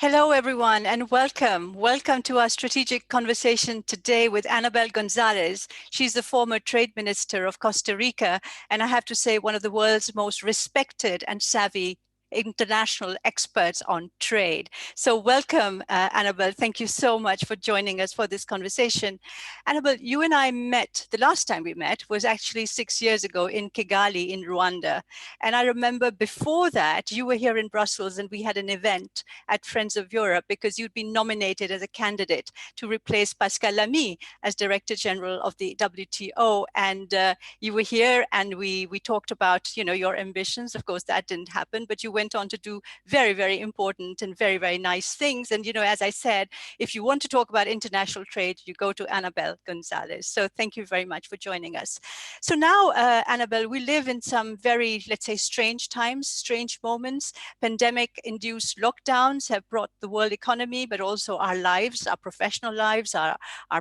Hello, everyone, and welcome. Welcome to our strategic conversation today with Anabel González. She's the former trade minister of Costa Rica, and I have to say, one of the world's most respected and savvy international experts on trade. So welcome, Anabel. Thank you so much for joining us for this conversation. Anabel, you and I met, the last time we met was actually 6 years ago in Kigali in Rwanda. And I remember before that, you were here in Brussels and we had an event at Friends of Europe because you'd been nominated as a candidate to replace Pascal Lamy as Director General of the WTO. And you were here and we talked about, your ambitions. Of course, that didn't happen, but you went on to do very, very important and very, very nice things. And, as I said, if you want to talk about international trade, you go to Anabel González. So thank you very much for joining us. So now, Anabel, we live in some very, let's say, strange times, strange moments. Pandemic-induced lockdowns have brought the world economy, but also our lives, our professional lives, our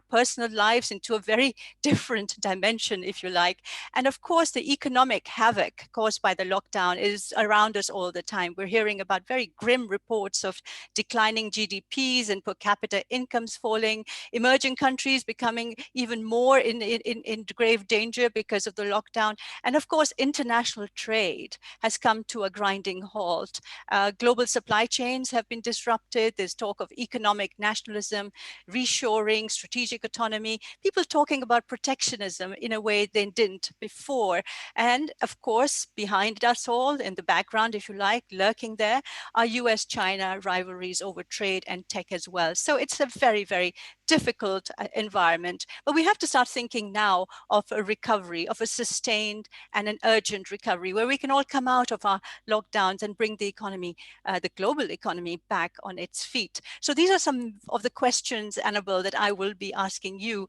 personal lives into a very different dimension, if you like. And of course, the economic havoc caused by the lockdown is around us all the time. We're hearing about very grim reports of declining GDPs and per capita incomes falling, emerging countries becoming even more in grave danger because of the lockdown. And of course, international trade has come to a grinding halt. Global supply chains have been disrupted. There's talk of economic nationalism, reshoring, strategic autonomy, people talking about protectionism in a way they didn't before. And of course, behind us all, in the background, if you like, lurking there, are US-China rivalries over trade and tech as well. So it's a very, very difficult environment. But we have to start thinking now of a recovery, of a sustained and an urgent recovery, where we can all come out of our lockdowns and bring the economy, the global economy, back on its feet. So these are some of the questions, Anabel, that I will be asking you.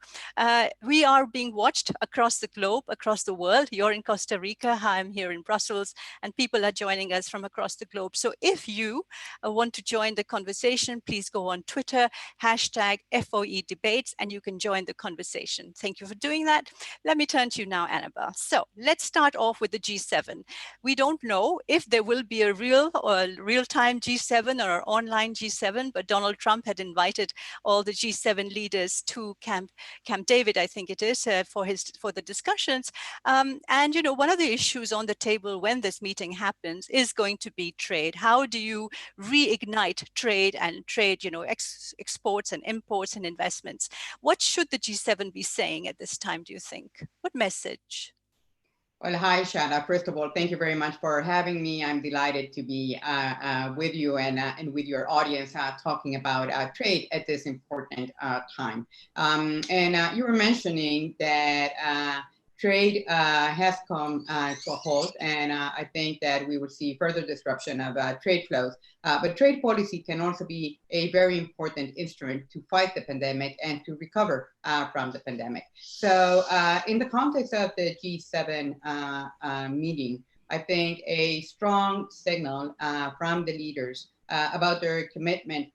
We are being watched across the globe, across the world. You're in Costa Rica, I'm here in Brussels, and people are joining us from across the globe. So if you want to join the conversation, please go on Twitter, hashtag FOE debates, and you can join the conversation. Thank you for doing that. Let me turn to you now, Anabel. So let's start off with the G7. We don't know if there will be a real-time G7 or an online G7, but Donald Trump had invited all the G7 leaders to Camp David, I think it is, for the discussions. And one of the issues on the table when this meeting happens is going to be trade. How do you reignite trade and trade, exports and imports and investments? What should the G7 be saying at this time, do you think? What message? Well, hi, Shada. First of all, thank you very much for having me. I'm delighted to be with you and with your audience talking about trade at this important time. And you were mentioning that trade has come to a halt, and I think that we will see further disruption of trade flows. But trade policy can also be a very important instrument to fight the pandemic and to recover from the pandemic. So in the context of the G7 meeting, I think a strong signal from the leaders about their commitment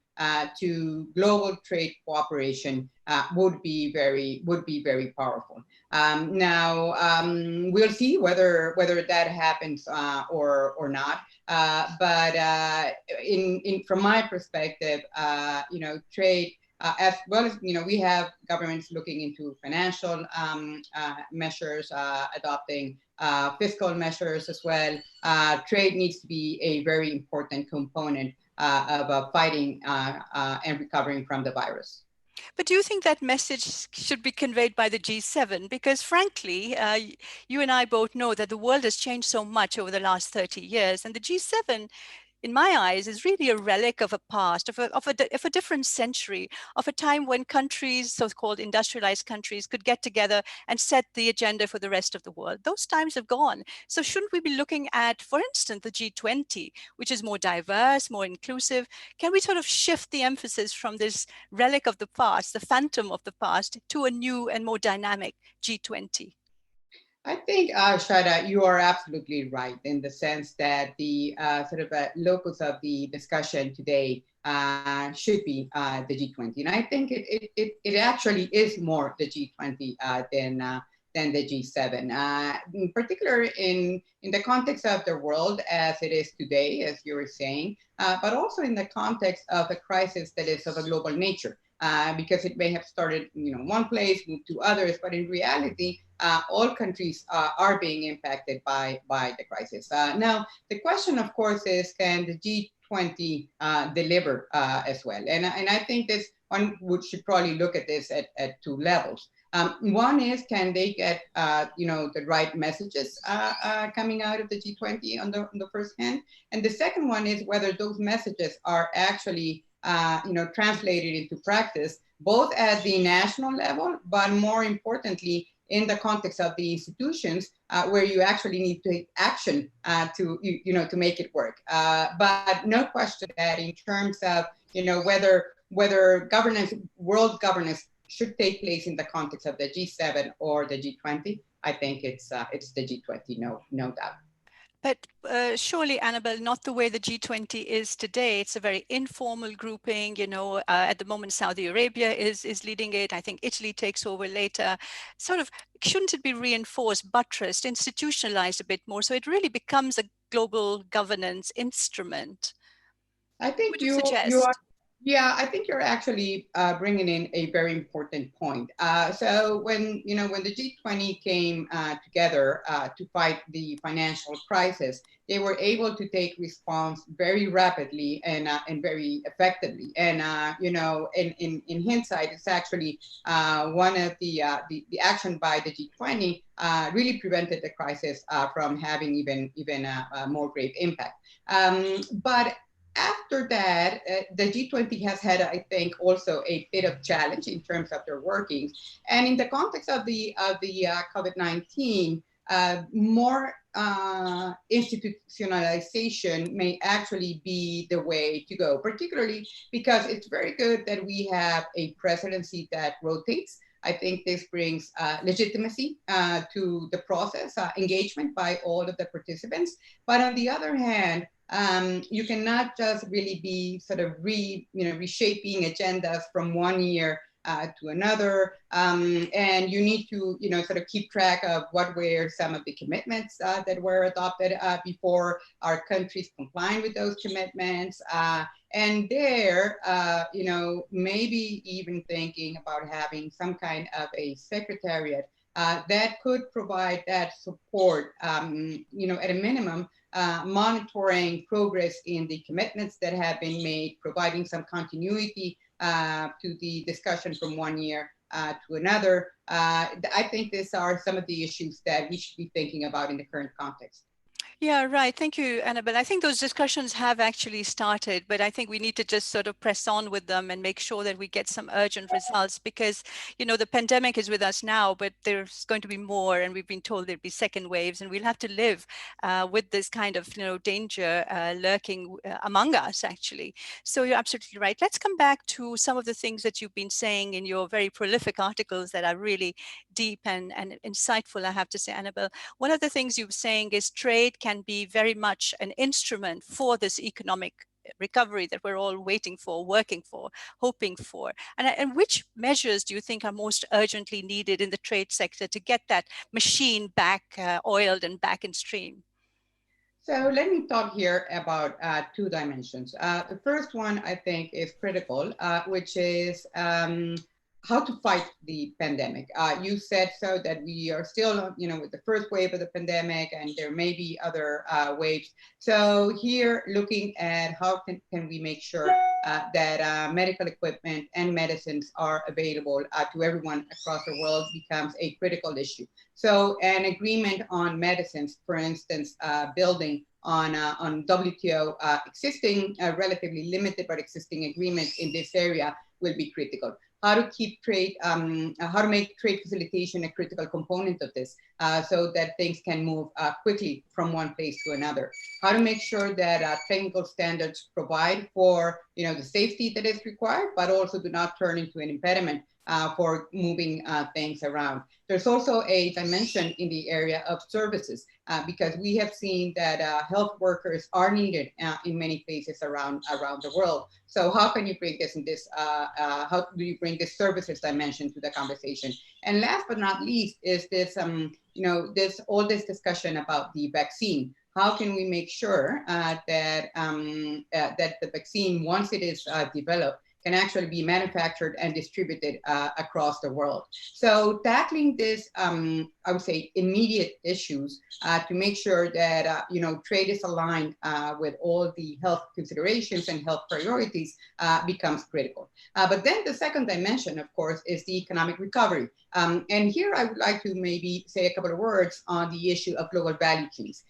to global trade cooperation would be very powerful. Now we'll see whether that happens or not. But from my perspective, trade, as well as we have governments looking into financial measures, adopting fiscal measures as well. Trade needs to be a very important component of fighting and recovering from the virus. But do you think that message should be conveyed by the G7? Because frankly, you and I both know that the world has changed so much over the last 30 years, and the G7, in my eyes, is really a relic of a past, of a different century, of a time when countries, so-called industrialized countries, could get together and set the agenda for the rest of the world. Those times have gone. So shouldn't we be looking at, for instance, the G20, which is more diverse, more inclusive? Can we sort of shift the emphasis from this relic of the past, the phantom of the past, to a new and more dynamic G20? I think, Shada, you are absolutely right in the sense that the sort of locus of the discussion today should be the G20. And I think it actually is more the G20 than the G7, in particular in the context of the world as it is today, as you were saying, but also in the context of a crisis that is of a global nature. Because it may have started, one place, moved to others, but in reality, all countries are being impacted by the crisis. Now, the question, of course, is can the G20 deliver as well? And I think this one should probably look at this at two levels. One is, can they get the right messages coming out of the G20 on the first hand, and the second one is whether those messages are actually translated into practice, both at the national level, but more importantly, in the context of the institutions where you actually need to take action to make it work. But no question that in terms of whether governance, world governance, should take place in the context of the G7 or the G20, I think it's the G20, no doubt. But surely, Anabel, not the way the G20 is today. It's a very informal grouping. At the moment, Saudi Arabia is leading it. I think Italy takes over later. Sort of, shouldn't it be reinforced, buttressed, institutionalized a bit more, so it really becomes a global governance instrument? I think Would you suggest? Yeah, I think you're actually bringing in a very important point. So when the G20 came together to fight the financial crisis, they were able to take response very rapidly and very effectively. And in hindsight, it's actually one of the action by the G20 really prevented the crisis from having even a more grave impact. But after that, the G20 has had, I think, also a bit of challenge in terms of their workings. And in the context of the COVID-19, more institutionalization may actually be the way to go, particularly because it's very good that we have a presidency that rotates. I think this brings legitimacy to the process, engagement by all of the participants. But on the other hand, you cannot just really be sort of reshaping agendas from one year to another, and you need to sort of keep track of what were some of the commitments that were adopted before our countries complying with those commitments, and there maybe even thinking about having some kind of a secretariat that could provide that support, at a minimum, monitoring progress in the commitments that have been made, providing some continuity to the discussion from one year to another. I think these are some of the issues that we should be thinking about in the current context. Yeah, right. Thank you, Anabel. I think those discussions have actually started, but I think we need to just sort of press on with them and make sure that we get some urgent results, because, the pandemic is with us now, but there's going to be more, and we've been told there'll be second waves, and we'll have to live with this kind of, danger lurking among us, actually. So you're absolutely right. Let's come back to some of the things that you've been saying in your very prolific articles that are really deep and insightful, I have to say, Anabel. One of the things you're saying is trade can be very much an instrument for this economic recovery that we're all waiting for, working for, hoping for. And which measures do you think are most urgently needed in the trade sector to get that machine back oiled and back in stream? So let me talk here about two dimensions. The first one, I think, is critical, which is how to fight the pandemic. You said so that we are still, with the first wave of the pandemic, and there may be other waves. So here, looking at how can we make sure that medical equipment and medicines are available to everyone across the world becomes a critical issue. So an agreement on medicines, for instance, building on WTO existing, relatively limited but existing agreements in this area will be critical. How to keep trade, how to make trade facilitation a critical component of this, so that things can move quickly from one place to another. How to make sure that technical standards provide for the safety that is required, but also do not turn into an impediment for moving things around. There's also a dimension in the area of services, because we have seen that health workers are needed in many places around the world. So how can you bring this how do you bring this services dimension to the conversation? And last but not least is this, all this discussion about the vaccine. How can we make sure that the vaccine, once it is developed, can actually be manufactured and distributed across the world? So tackling this, I would say, immediate issues to make sure that trade is aligned with all the health considerations and health priorities becomes critical. But then the second dimension, of course, is the economic recovery. And here I would like to maybe say a couple of words on the issue of global value chains.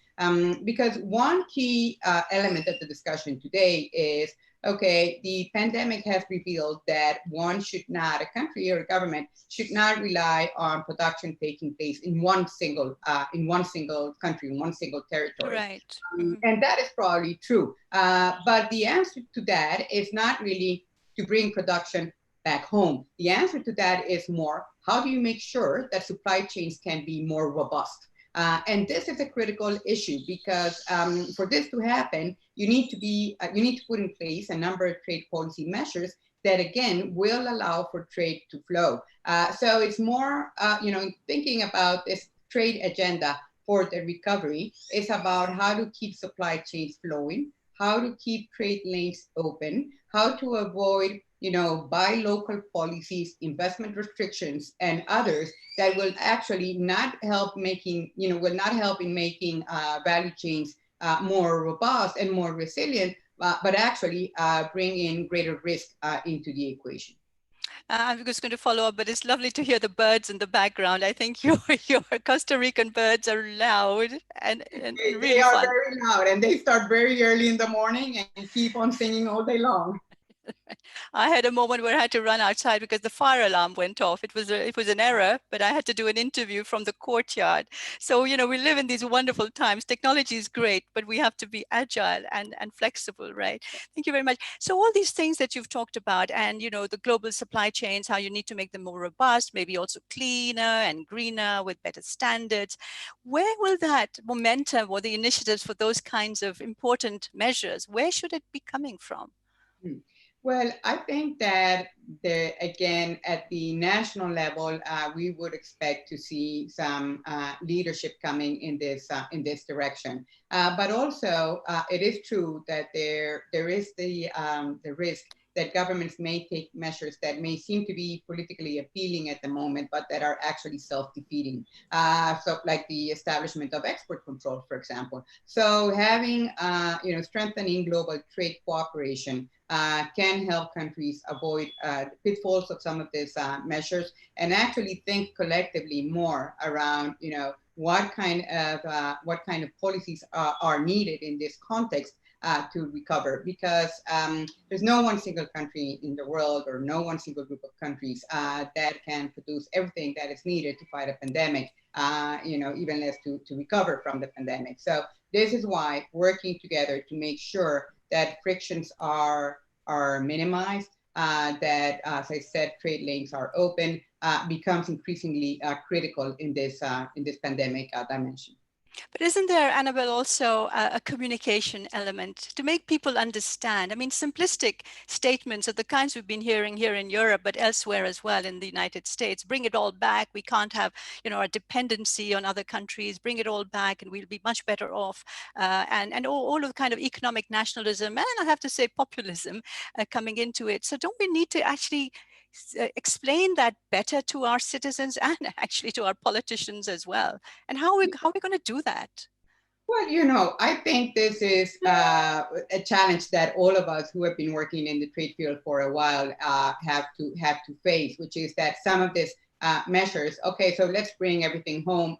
Because one key element of the discussion today is, okay, the pandemic has revealed that a country or a government should not rely on production taking place in one single country, in one single territory. Right. And that is probably true. But the answer to that is not really to bring production back home. The answer to that is more, how do you make sure that supply chains can be more robust? And this is a critical issue because for this to happen, you need to put in place a number of trade policy measures that again will allow for trade to flow. So it's more, thinking about this trade agenda for the recovery is about how to keep supply chains flowing, how to keep trade lanes open, how to avoid buy local policies, investment restrictions, and others that will actually not help in making value chains more robust and more resilient, but actually bring in greater risk into the equation. I'm just going to follow up, but it's lovely to hear the birds in the background. I think your Costa Rican birds are loud and really they are fun. very loud, and they start very early in the morning and keep on singing all day long. I had a moment where I had to run outside because the fire alarm went off. It was an error, but I had to do an interview from the courtyard. So, we live in these wonderful times. Technology is great, but we have to be agile and flexible, right? Thank you very much. So all these things that you've talked about and, the global supply chains, how you need to make them more robust, maybe also cleaner and greener with better standards. Where will that momentum or the initiatives for those kinds of important measures, where should it be coming from? Well, I think that again, at the national level, we would expect to see some leadership coming in this direction. But also, it is true that there is the risk that governments may take measures that may seem to be politically appealing at the moment, but that are actually self-defeating. So like the establishment of export control, for example. So having, strengthening global trade cooperation can help countries avoid the pitfalls of some of these measures and actually think collectively more around, what kind of policies are needed in this context to recover, because there's no one single country in the world or no one single group of countries that can produce everything that is needed to fight a pandemic, even less to recover from the pandemic. So this is why working together to make sure that frictions are minimized, that, as I said, trade lanes are open, becomes increasingly critical in this pandemic dimension. But isn't there, Anabel, also a communication element to make people understand? I mean, simplistic statements of the kinds we've been hearing here in Europe, but elsewhere as well in the United States. Bring it all back. We can't have, a dependency on other countries. Bring it all back, and we'll be much better off. And all of the kind of economic nationalism, and I have to say populism, coming into it. So don't we need to actually explain that better to our citizens and actually to our politicians as well? And how are we going to do that? Well, I think this is a challenge that all of us who have been working in the trade field for a while have to face, which is that some of these measures, okay, so let's bring everything home.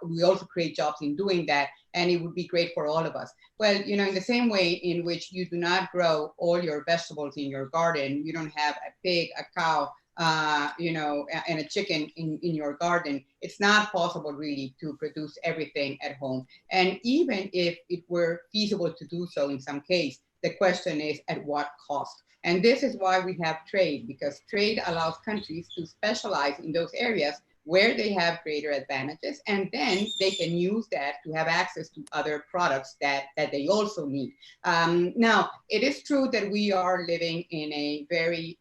We also create jobs in doing that, and it would be great for all of us. Well, in the same way in which you do not grow all your vegetables in your garden, you don't have a pig, a cow, and a chicken in your garden, it's not possible really to produce everything at home. And even if it were feasible to do so in some case, the question is at what cost? And this is why we have trade, because trade allows countries to specialize in those areas where they have greater advantages, and then they can use that to have access to other products that they also need. Now, it is true that we are living in a very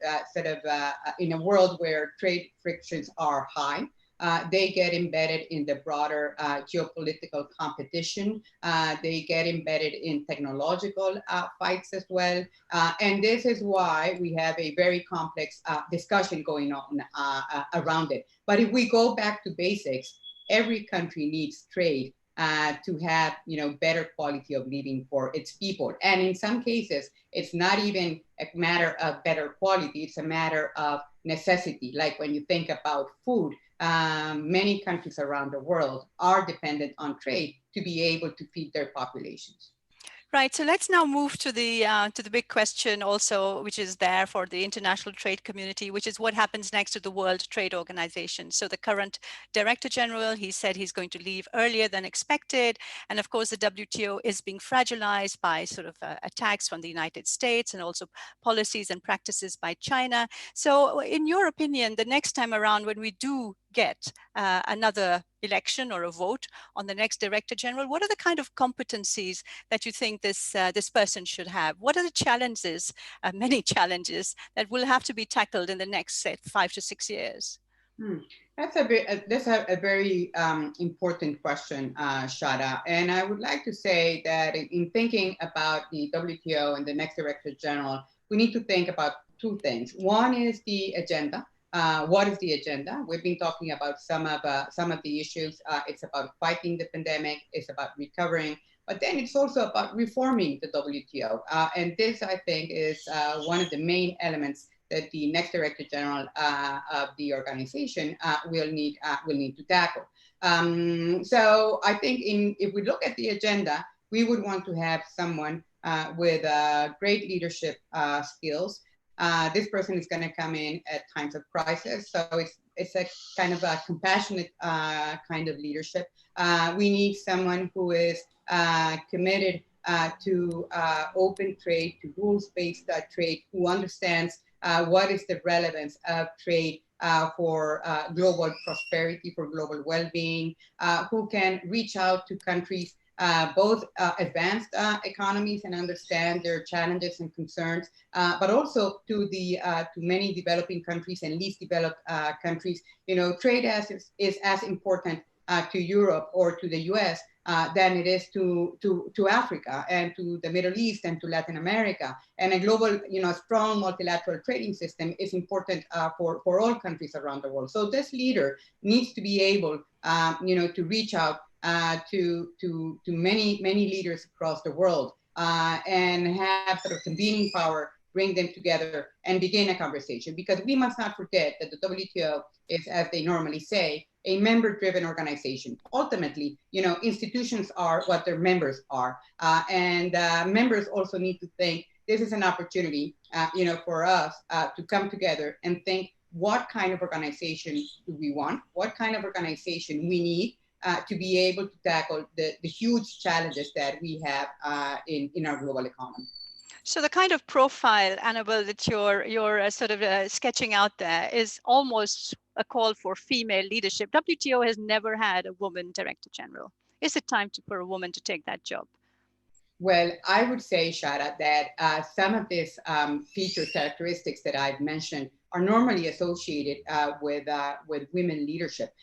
in a world where trade frictions are high. They get embedded in the broader geopolitical competition. They get embedded in technological fights as well. And this is why we have a very complex discussion going on around it. But if we go back to basics, every country needs trade to have, better quality of living for its people. And in some cases, it's not even a matter of better quality, it's a matter of necessity. Like when you think about food, many countries around the world are dependent on trade to be able to feed their populations. Right. So let's now move to the big question also, which is there for the international trade community, which is what happens next to the World Trade Organization. So the current Director General, he said he's going to leave earlier than expected. And of course, the WTO is being fragilized by sort of attacks from the United States and also policies and practices by China. So in your opinion, the next time around when we do get another election or a vote on the next Director General, what are the kind of competencies that you think this person should have? What are the challenges, many challenges, that will have to be tackled in the next, say, 5 to 6 years? That's a very important question, Shada. And I would like to say that in thinking about the WTO and the next Director General, we need to think about two things. One is the agenda. What is the agenda? We've been talking about some of the issues. It's about fighting the pandemic. It's about recovering. But then it's also about reforming the WTO. And this, I think, is one of the main elements that the next Director General of the organization will need to tackle. So I think if we look at the agenda, we would want to have someone with great leadership skills. This person is going to come in at times of crisis, so it's a kind of a compassionate kind of leadership. We need someone who is committed to open trade, to rules-based trade, who understands what is the relevance of trade for global prosperity, for global well-being, who can reach out to countries, both advanced economies, and understand their challenges and concerns, but also to many developing countries and least developed countries. Trade is as important to Europe or to the US than it is to Africa and to the Middle East and to Latin America. And a global, strong multilateral trading system is important for all countries around the world. So this leader needs to be able, to reach out to many leaders across the world and have sort of convening power, bring them together and begin a conversation. Because we must not forget that the WTO is, as they normally say, a member-driven organization. Ultimately, institutions are what their members are. And members also need to think this is an opportunity, for us to come together and think, what kind of organization do we want? What kind of organization we need to be able to tackle the huge challenges that we have in our global economy. So the kind of profile, Anabel, that you're sort of sketching out there is almost a call for female leadership. WTO has never had a woman Director General. Is it time for a woman to take that job? Well, I would say, Shada, that some of these features, characteristics that I've mentioned are normally associated with women leadership.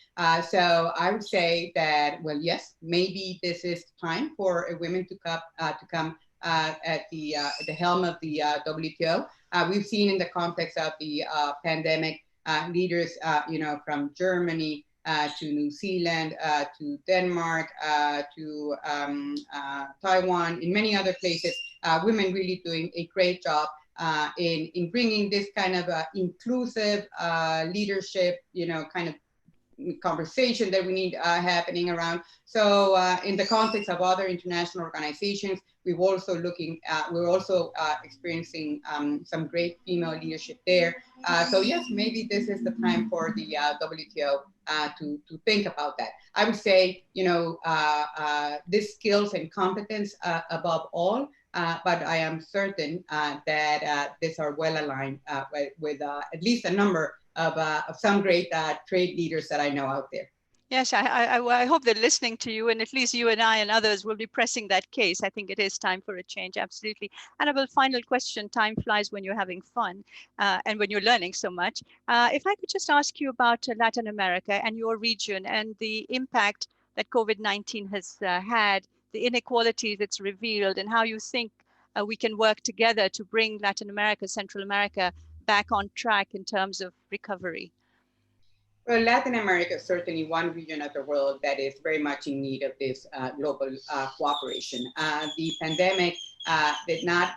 So I would say that, well, yes, maybe this is time for a woman to come at the helm of the WTO. We've seen in the context of the pandemic, leaders, from Germany to New Zealand, to Denmark, to Taiwan, in many other places, women really doing a great job in bringing this kind of inclusive leadership, kind of conversation that we need happening around. So in the context of other international organizations, we're also experiencing some great female leadership there. So yes, maybe this is the time for the WTO to think about that. I would say, this skills and competence above all but I am certain that these are well aligned with at least a number of some great trade leaders that I know out there. Yes, I hope they're listening to you, and at least you and I and others will be pressing that case. I think it is time for a change, absolutely. Annabel, final question. Time flies when you're having fun and when you're learning so much. If I could just ask you about Latin America and your region and the impact that COVID-19 has had, the inequalities it's revealed, and how you think we can work together to bring Latin America, Central America back on track in terms of recovery. Well, Latin America is certainly one region of the world that is very much in need of this global cooperation. The pandemic did not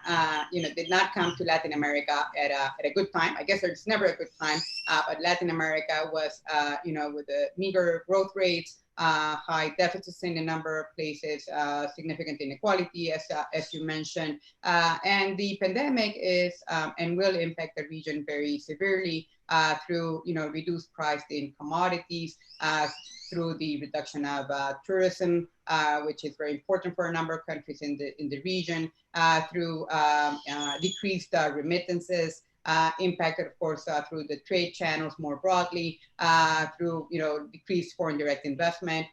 come to Latin America at a good time. I guess there's never a good time, but Latin America was, with the meager growth rates, high deficits in a number of places, significant inequality, as you mentioned, and the pandemic is and will impact the region very severely through reduced price in commodities, through the reduction of tourism, which is very important for a number of countries in the region, through decreased remittances. Impacted, of course, through the trade channels more broadly, through decreased foreign direct investment.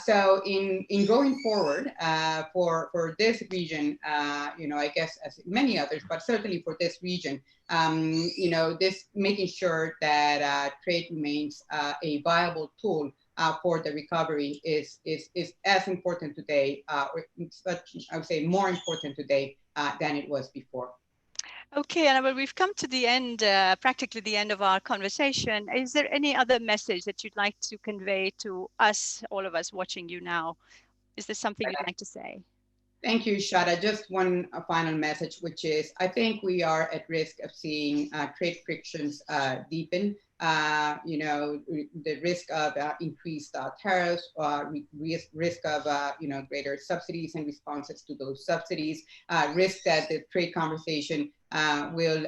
So in going forward for this region, I guess as many others, but certainly for this region, this making sure that trade remains a viable tool for the recovery is as important today, or I would say more important today than it was before. Okay, Annabel, we've come to the end, practically the end of our conversation. Is there any other message that you'd like to convey to us, all of us watching you now? Is there something you'd like to say? Thank you, Shada. Just one final message, which is I think we are at risk of seeing trade frictions deepen. The risk of increased tariffs, risk of greater subsidies and responses to those subsidies, risk that the trade conversation will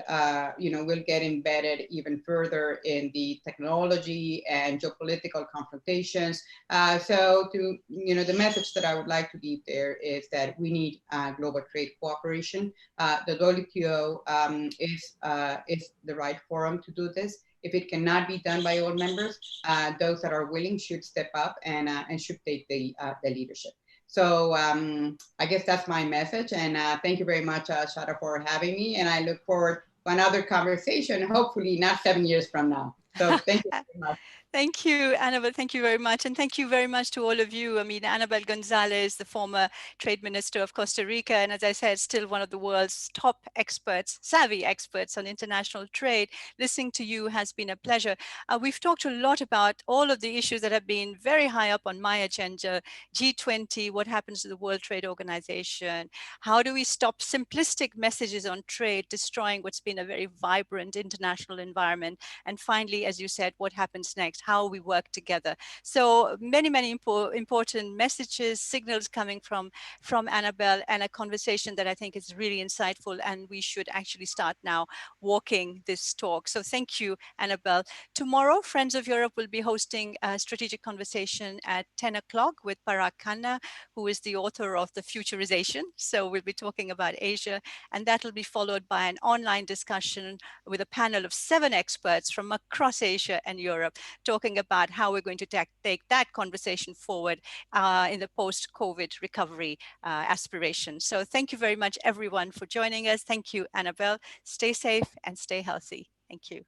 get embedded even further in the technology and geopolitical confrontations. So the message that I would like to leave there is that we need global trade cooperation. The WTO is the right forum to do this. If it cannot be done by all members, those that are willing should step up and should take the leadership. So I guess that's my message. And thank you very much, Shada, for having me. And I look forward to another conversation, hopefully not 7 years from now. So thank you very much. Thank you, Annabel. Thank you very much. And thank you very much to all of you. I mean, Anabel González, the former Trade Minister of Costa Rica, and as I said, still one of the world's top experts, savvy experts on international trade. Listening to you has been a pleasure. We've talked a lot about all of the issues that have been very high up on my agenda. G20, what happens to the World Trade Organization? How do we stop simplistic messages on trade destroying what's been a very vibrant international environment? And finally, as you said, what happens next? How we work together. So many important messages, signals coming from Annabel, and a conversation that I think is really insightful, and we should actually start now walking this talk. So thank you, Annabel. Tomorrow, Friends of Europe will be hosting a strategic conversation at 10 o'clock with Parag Khanna, who is the author of The Futurization. So we'll be talking about Asia, and that will be followed by an online discussion with a panel of 7 experts from across Asia and Europe, talking about how we're going to take that conversation forward in the post-COVID recovery aspiration. So thank you very much, everyone, for joining us. Thank you, Annabel. Stay safe and stay healthy. Thank you.